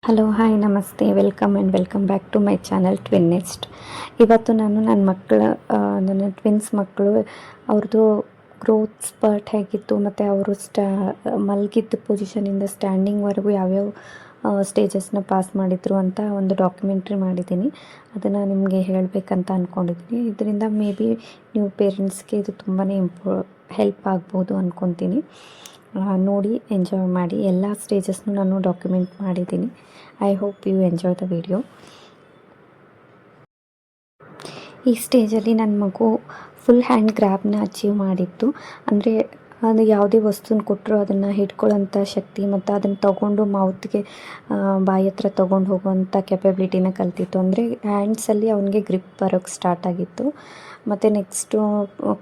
Hello hi ನಮಸ್ತೆ welcome back to my channel Twin Nest. ಇವತ್ತು ನಾನು ನನ್ನ ಟ್ವಿನ್ಸ್ ಮಕ್ಕಳು ಅವ್ರದ್ದು ಗ್ರೋತ್ ಸ್ಪರ್ಟ್ ಹೇಗಿತ್ತು ಮತ್ತು ಅವರು ಮಲಗಿದ್ದ ಪೊಸಿಷನಿಂದ ಸ್ಟ್ಯಾಂಡಿಂಗ್ವರೆಗೂ ಯಾವ್ಯಾವ ಸ್ಟೇಜಸ್ನ ಪಾಸ್ ಮಾಡಿದರು ಅಂತ ಒಂದು ಡಾಕ್ಯುಮೆಂಟ್ರಿ ಮಾಡಿದ್ದೀನಿ. ಅದನ್ನು ನಿಮಗೆ ಹೇಳಬೇಕಂತ ಅಂದ್ಕೊಂಡಿದ್ದೀನಿ. ಇದರಿಂದ ಮೇ ಬಿ ನೀವು ಪೇರೆಂಟ್ಸ್ಗೆ ಇದು ತುಂಬಾ ಹೆಲ್ಪ್ ಆಗ್ಬೋದು ಅಂದ್ಕೊತೀನಿ. ನೋಡಿ ಎಂಜಾಯ್ ಮಾಡಿ. ಎಲ್ಲ ಸ್ಟೇಜಸ್ನು ನಾನು ಡಾಕ್ಯುಮೆಂಟ್ ಮಾಡಿದ್ದೀನಿ. I hope you enjoy the video. ಈ ಸ್ಟೇಜಲ್ಲಿ ನನ್ನ ಮಗು ಫುಲ್ ಹ್ಯಾಂಡ್ ಗ್ರ್ಯಾಬ್ನ ಅಚೀವ್ ಮಾಡಿತ್ತು. ಅಂದರೆ ಅದು ಯಾವುದೇ ವಸ್ತುನ ಕೊಟ್ಟರು ಅದನ್ನು ಹಿಡ್ಕೊಳ್ಳೋಂಥ ಶಕ್ತಿ ಮತ್ತು ಅದನ್ನು ತೊಗೊಂಡು ಮೌತ್ಗೆ ಬಾಯಿ ಹತ್ರ ತೊಗೊಂಡು ಹೋಗುವಂಥ ಕೆಪಬಿಲಿಟಿನ ಕಲ್ತಿತ್ತು. ಅಂದರೆ ಹ್ಯಾಂಡ್ಸಲ್ಲಿ ಅವನಿಗೆ ಗ್ರಿಪ್ ಬರೋಕ್ಕೆ ಸ್ಟಾರ್ಟ್ ಆಗಿತ್ತು. ಮತ್ತು ನೆಕ್ಸ್ಟು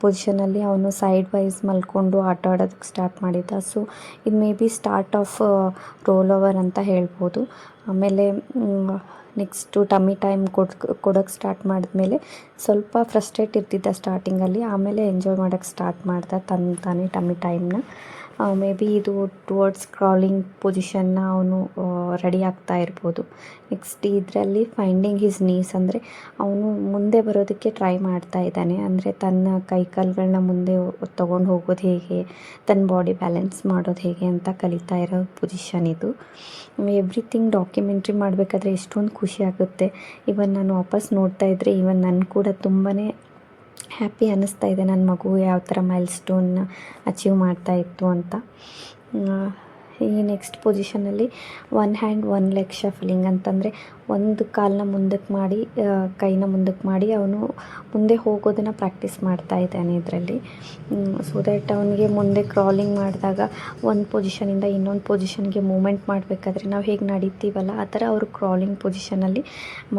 ಪೊಸಿಷನಲ್ಲಿ ಅವನು ಸೈಡ್ ವೈಸ್ ಮಲ್ಕೊಂಡು ಆಟ ಆಡೋದಕ್ಕೆ ಸ್ಟಾರ್ಟ್ ಮಾಡಿದ್ದ. ಸೊ ಇದು maybe start of roll over ಅಂತ ಹೇಳ್ಬೋದು. ಆಮೇಲೆ ನೆಕ್ಸ್ಟು ಟಮ್ಮಿ ಟೈಮ್ ಕೊಡೋಕ್ಕೆ ಸ್ಟಾರ್ಟ್ ಮಾಡಿದ್ಮೇಲೆ ಸ್ವಲ್ಪ ಫ್ರಸ್ಟ್ರೇಟ್ ಇರ್ತಿದ್ದ ಸ್ಟಾರ್ಟಿಂಗಲ್ಲಿ. ಆಮೇಲೆ ಎಂಜಾಯ್ ಮಾಡೋಕ್ಕೆ ಸ್ಟಾರ್ಟ್ ಮಾಡ್ದ ತಾನೇ ಟಮ್ಮಿ ಟೈಮ್ನ. ಮೇ ಬಿ ಇದು ಟುವರ್ಡ್ಸ್ ಕ್ರಾಲಿಂಗ್ ಪೊಸಿಷನ್ನ ಅವನು ರೆಡಿ ಆಗ್ತಾ ಇರ್ಬೋದು. ನೆಕ್ಸ್ಟ್ ಇದರಲ್ಲಿ ಫೈಂಡಿಂಗ್ ಹಿಸ್ ನೀಸ್, ಅಂದರೆ ಅವನು ಮುಂದೆ ಬರೋದಕ್ಕೆ ಟ್ರೈ ಮಾಡ್ತಾ ಇದ್ದಾನೆ. ಅಂದರೆ ತನ್ನ ಕೈಕಾಲುಗಳನ್ನ ಮುಂದೆ ತೊಗೊಂಡು ಹೋಗೋದು ಹೇಗೆ, ತನ್ನ ಬಾಡಿ ಬ್ಯಾಲೆನ್ಸ್ ಮಾಡೋದು ಹೇಗೆ ಅಂತ ಕಲಿತಾ ಇರೋ ಪೊಸಿಷನ್ ಇದು. ಎವ್ರಿಥಿಂಗ್ ಡಾಕ್ಯುಮೆಂಟ್ರಿ ಮಾಡಬೇಕಾದ್ರೆ ಎಷ್ಟೊಂದು ಖುಷಿ ಆಗುತ್ತೆ. ಇವನ್ ನಾನು ವಾಪಸ್ ನೋಡ್ತಾ ಇದ್ದರೆ ಇವನ್ ನನಗೆ ಕೂಡ ತುಂಬಾ ಹ್ಯಾಪಿ ಅನ್ನಿಸ್ತಾ ಇದೆ. ನನ್ನ ಮಗು ಯಾವ ಥರ ಮೈಲ್ ಸ್ಟೋನ್ನ ಅಚೀವ್ ಮಾಡ್ತಾ ಇತ್ತು ಅಂತ. ಈ ನೆಕ್ಸ್ಟ್ ಪೊಸಿಷನಲ್ಲಿ one hand one leg shuffling ಅಂತಂದರೆ ಒಂದು ಕಾಲನ್ನ ಮುಂದಕ್ಕೆ ಮಾಡಿ ಕೈನ ಮುಂದಕ್ಕೆ ಮಾಡಿ ಅವನು ಮುಂದೆ ಹೋಗೋದನ್ನು ಪ್ರಾಕ್ಟೀಸ್ ಮಾಡ್ತಾ ಇದ್ದಾನೆ ಇದರಲ್ಲಿ. ಸೊ ದ್ಯಾಟ್ ಅವನಿಗೆ ಮುಂದೆ ಕ್ರಾಲಿಂಗ್ ಮಾಡಿದಾಗ ಒಂದು ಪೊಸಿಷನಿಂದ ಇನ್ನೊಂದು ಪೊಸಿಷನ್ಗೆ ಮೂಮೆಂಟ್ ಮಾಡಬೇಕಾದ್ರೆ ನಾವು ಹೇಗೆ ನಡೀತೀವಲ್ಲ ಆ ಥರ ಅವರು ಕ್ರಾಲಿಂಗ್ ಪೊಸಿಷನಲ್ಲಿ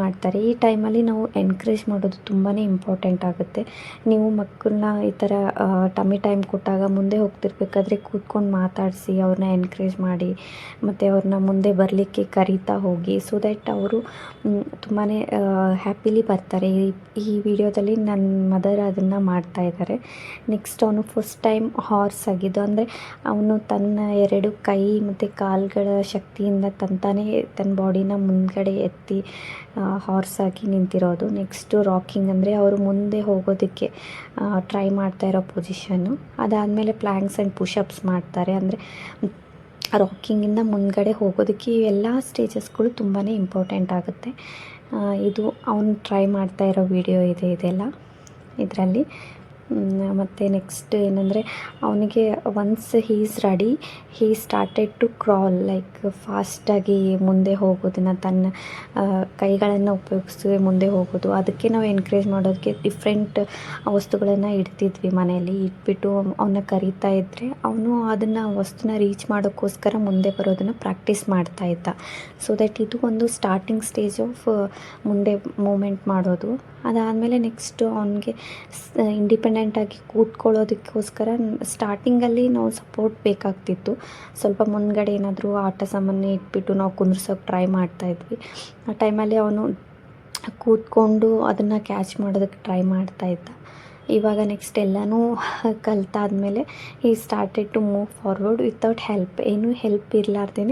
ಮಾಡ್ತಾರೆ. ಈ ಟೈಮಲ್ಲಿ ನಾವು ಎನ್ಕರೇಜ್ ಮಾಡೋದು ತುಂಬಾ ಇಂಪಾರ್ಟೆಂಟ್ ಆಗುತ್ತೆ. ನೀವು ಮಕ್ಕಳನ್ನ ಈ ಥರ ಟಮ್ಮಿ ಟೈಮ್ ಕೊಟ್ಟಾಗ ಮುಂದೆ ಹೋಗ್ತಿರ್ಬೇಕಾದ್ರೆ ಕೂತ್ಕೊಂಡು ಮಾತಾಡಿಸಿ ಅವ್ರನ್ನ ಎನ್ಕರೇಜ್ ಮಾಡಿ ಮತ್ತು ಅವ್ರನ್ನ ಮುಂದೆ ಬರಲಿಕ್ಕೆ ಕರೀತಾ ಹೋಗಿ. ಸೊ ದ್ಯಾಟ್ ಅವರು ತುಂಬಾ ಹ್ಯಾಪಿಲಿ ಬರ್ತಾರೆ. ಈ ವಿಡಿಯೋದಲ್ಲಿ ನನ್ನ ಮದರ್ ಅದನ್ನು ಮಾಡ್ತಾ ಇದ್ದಾರೆ. ನೆಕ್ಸ್ಟ್ ಅವನು ಫಸ್ಟ್ ಟೈಮ್ ಹಾರ್ಸ್ ಆಗಿದ್ದು, ಅಂದರೆ ಅವನು ತನ್ನ ಎರಡು ಕೈ ಮತ್ತು ಕಾಲುಗಳ ಶಕ್ತಿಯಿಂದ ತನ್ನ ಬಾಡಿನ ಮುಂದ್ಗಡೆ ಎತ್ತಿ ಹಾರ್ಸ್ ಆಗಿ ನಿಂತಿರೋದು. ನೆಕ್ಸ್ಟು ರಾಕಿಂಗ್, ಅಂದರೆ ಅವರು ಮುಂದೆ ಹೋಗೋದಕ್ಕೆ ಟ್ರೈ ಮಾಡ್ತಾ ಇರೋ ಪೊಸಿಷನ್ನು. ಅದಾದಮೇಲೆ ಪ್ಲ್ಯಾಂಕ್ಸ್ ಆ್ಯಂಡ್ ಪುಷಪ್ಸ್ ಮಾಡ್ತಾರೆ. ಅಂದರೆ ರಾಕಿಂಗಿಂದ ಮುಂದ್ಗಡೆ ಹೋಗೋದಕ್ಕೆ ಇವೆಲ್ಲ ಸ್ಟೇಜಸ್ಗಳು ತುಂಬಾ ಇಂಪಾರ್ಟೆಂಟ್ ಆಗುತ್ತೆ. ಇದು ಅವನು ಟ್ರೈ ಮಾಡ್ತಾ ಇರೋ ವಿಡಿಯೋ ಇದೆಲ್ಲ ಇದರಲ್ಲಿ. ಮತ್ತು ನೆಕ್ಸ್ಟ್ ಏನಂದರೆ ಅವನಿಗೆ once he is ready, he started to crawl, like ಫಾಸ್ಟಾಗಿ ಮುಂದೆ ಹೋಗೋದನ್ನು ತನ್ನ ಕೈಗಳನ್ನು ಉಪಯೋಗಿಸಿ ಮುಂದೆ ಹೋಗೋದು. ಅದಕ್ಕೆ ನಾವು ಎನ್ಕರೇಜ್ ಮಾಡೋದಕ್ಕೆ ಡಿಫ್ರೆಂಟ್ ವಸ್ತುಗಳನ್ನು ಇಡ್ತಿದ್ವಿ ಮನೆಯಲ್ಲಿ. ಇಟ್ಬಿಟ್ಟು ಅವನ್ನ ಕರೀತಾ ಇದ್ದರೆ ಅವನು ಅದನ್ನು ವಸ್ತುನ ರೀಚ್ ಮಾಡೋಕ್ಕೋಸ್ಕರ ಮುಂದೆ ಬರೋದನ್ನು ಪ್ರಾಕ್ಟೀಸ್ ಮಾಡ್ತಾ ಇದ್ದ. ಸೊ ದ್ಯಾಟ್ ಇದು ಒಂದು ಸ್ಟಾರ್ಟಿಂಗ್ ಸ್ಟೇಜ್ ಆಫ್ ಮುಂದೆ ಮೂಮೆಂಟ್ ಮಾಡೋದು. ಅದಾದಮೇಲೆ ನೆಕ್ಸ್ಟು ಅವನಿಗೆ ಇಂಡಿಪೆಂಡೆಂಟಾಗಿ ಕೂತ್ಕೊಳ್ಳೋದಕ್ಕೋಸ್ಕರ ಸ್ಟಾರ್ಟಿಂಗಲ್ಲಿ ನಾವು ಸಪೋರ್ಟ್ ಬೇಕಾಗ್ತಿತ್ತು. ಸ್ವಲ್ಪ ಮುಂದ್ಗಡೆ ಏನಾದರೂ ಆಟ ಸಾಮಾನು ಇಟ್ಬಿಟ್ಟು ನಾವು ಕುಂದ್ರಸೋಕೆ ಟ್ರೈ ಮಾಡ್ತಾಯಿದ್ವಿ. ಆ ಟೈಮಲ್ಲಿ ಅವನು ಕೂತ್ಕೊಂಡು ಅದನ್ನು ಕ್ಯಾಚ್ ಮಾಡೋದಕ್ಕೆ ಟ್ರೈ ಮಾಡ್ತಾಯಿದ್ದ. ಇವಾಗ ನೆಕ್ಸ್ಟ್ ಎಲ್ಲನೂ ಕಲ್ತಾದ್ಮೇಲೆ ಈ started to move forward without help. ಏನೂ ಹೆಲ್ಪ್ ಇರಲಾರ್ದೇ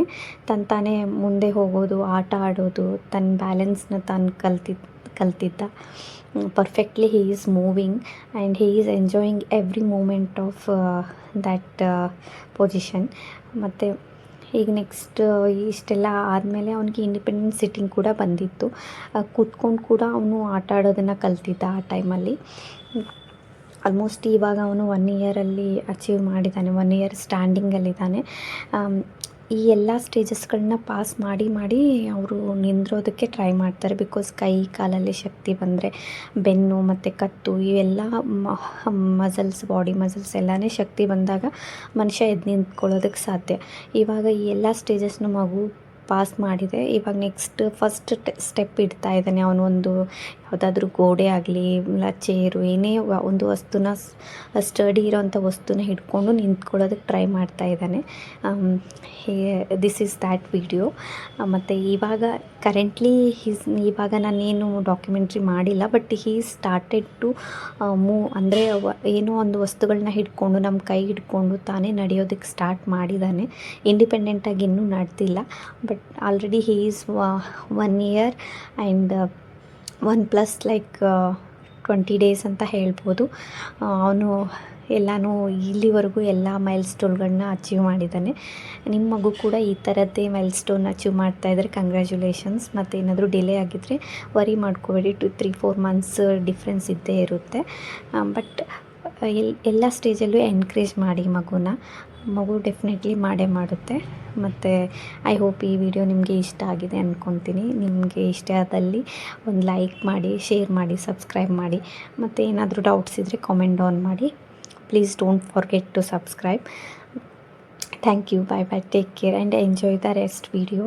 ತಾನೇ ಮುಂದೆ ಹೋಗೋದು, ಆಟ ಆಡೋದು, ತನ್ನ ಬ್ಯಾಲೆನ್ಸ್ನ ತಾನು ಕಲ್ತಿದ್ದ. Perfectly he is moving and he is enjoying every moment of that position. ಮತ್ತು ಈಗ ನೆಕ್ಸ್ಟ್ ಇಷ್ಟೆಲ್ಲ ಆದಮೇಲೆ ಅವನಿಗೆ ಇಂಡಿಪೆಂಡೆಂಟ್ ಸಿಟ್ಟಿಂಗ್ ಕೂಡ ಬಂದಿತ್ತು. ಕೂತ್ಕೊಂಡು ಕೂಡ ಅವನು ಆಟ ಆಡೋದನ್ನು ಕಲ್ತಿದ್ದ ಆ ಟೈಮಲ್ಲಿ. ಆಲ್ಮೋಸ್ಟ್ ಇವಾಗ ಅವನು 1 ಇಯರಲ್ಲಿ ಅಚೀವ್ ಮಾಡಿದ್ದಾನೆ. 1 ಇಯರ್ ಸ್ಟ್ಯಾಂಡಿಂಗಲ್ಲಿದ್ದಾನೆ. ಈ ಎಲ್ಲ ಸ್ಟೇಜಸ್ಗಳನ್ನ ಪಾಸ್ ಮಾಡಿ ಅವರು ನಿಂದ್ರೋದಕ್ಕೆ ಟ್ರೈ ಮಾಡ್ತಾರೆ. ಬಿಕಾಸ್ ಕೈ ಕಾಲಲ್ಲಿ ಶಕ್ತಿ ಬಂದರೆ ಬೆನ್ನು ಮತ್ತು ಕತ್ತು ಇವೆಲ್ಲ ಮಸಲ್ಸ್, ಬಾಡಿ ಮಸಲ್ಸ್ ಎಲ್ಲನೇ ಶಕ್ತಿ ಬಂದಾಗ ಮನುಷ್ಯ ಎದ್ದು ನಿಂತ್ಕೊಳ್ಳೋದಕ್ಕೆ ಸಾಧ್ಯ. ಇವಾಗ ಈ ಎಲ್ಲ ಸ್ಟೇಜಸ್ನ ಮಗು ಪಾಸ್ ಮಾಡಿದೆ. ಇವಾಗ ನೆಕ್ಸ್ಟ್ ಫಸ್ಟ್ ಸ್ಟೆಪ್ ಇಡ್ತಾ ಇದ್ದಾನೆ. ಅವನೊಂದು ಯಾವುದಾದ್ರೂ ಗೋಡೆ ಆಗಲಿ ಇಲ್ಲ ಚೇರು ಏನೇ ಒಂದು ವಸ್ತುನ ಸ್ಟಡಿ ಇರೋವಂಥ ವಸ್ತುನ ಹಿಡ್ಕೊಂಡು ನಿಂತ್ಕೊಳ್ಳೋದಕ್ಕೆ ಟ್ರೈ ಮಾಡ್ತಾ ಇದ್ದಾನೆ. This is that video. ಮತ್ತು ಇವಾಗ ಕರೆಂಟ್ಲಿ ಇವಾಗ ನಾನೇನು ಡಾಕ್ಯುಮೆಂಟ್ರಿ ಮಾಡಿಲ್ಲ, but he started to move, ಅಂದರೆ ಏನೋ ಒಂದು ವಸ್ತುಗಳನ್ನ ಹಿಡ್ಕೊಂಡು ನಮ್ಮ ಕೈ ಹಿಡ್ಕೊಂಡು ತಾನೇ ನಡೆಯೋದಕ್ಕೆ ಸ್ಟಾರ್ಟ್ ಮಾಡಿದ್ದಾನೆ. ಇಂಡಿಪೆಂಡೆಂಟಾಗಿ ಇನ್ನೂ ನಡೆದಿಲ್ಲ, but already he is 1 year and 1+ like 20 days ಅಂತ ಹೇಳ್ಬೋದು. ಅವನು ಎಲ್ಲನೂ ಇಲ್ಲಿವರೆಗೂ ಎಲ್ಲ ಮೈಲ್ಸ್ಟೋನ್ಗಳನ್ನ ಅಚೀವ್ ಮಾಡಿದ್ದಾನೆ. ನಿಮ್ಮ ಮಗು ಕೂಡ ಈ ಥರದ್ದೇ ಮೈಲ್ಸ್ಟೋನ್ ಅಚೀವ್ ಮಾಡ್ತಾಯಿದ್ರೆ ಕಂಗ್ರ್ಯಾಚುಲೇಷನ್ಸ್. ಮತ್ತು ಏನಾದರೂ ಡಿಲೇ ಆಗಿದ್ದರೆ ವರಿ ಮಾಡ್ಕೋಬೇಡಿ, 2-3-4 ಮಂತ್ಸ್ ಡಿಫ್ರೆನ್ಸ್ ಇದ್ದೇ ಇರುತ್ತೆ. ಬಟ್ ಎಲ್ಲ ಸ್ಟೇಜಲ್ಲೂ ಎನ್ಕರೇಜ್ ಮಾಡಿ ಮಗು ಡೆಫಿನೆಟ್ಲಿ ಮಾಡೇ ಮಾಡುತ್ತೆ. ಮತ್ತು ಐ ಹೋಪ್ ಈ ವಿಡಿಯೋ ನಿಮಗೆ ಇಷ್ಟ ಆಗಿದೆ ಅಂದ್ಕೊತೀನಿ. ನಿಮಗೆ ಇಷ್ಟ ಆದಲ್ಲಿ ಒಂದು ಲೈಕ್ ಮಾಡಿ, ಶೇರ್ ಮಾಡಿ, ಸಬ್ಸ್ಕ್ರೈಬ್ ಮಾಡಿ. ಮತ್ತು ಏನಾದರೂ ಡೌಟ್ಸ್ ಇದ್ದರೆ ಕಾಮೆಂಟ್ ಡೌನ್ ಮಾಡಿ. Please don't forget to subscribe. Thank you. Bye bye. Take care and enjoy the rest video.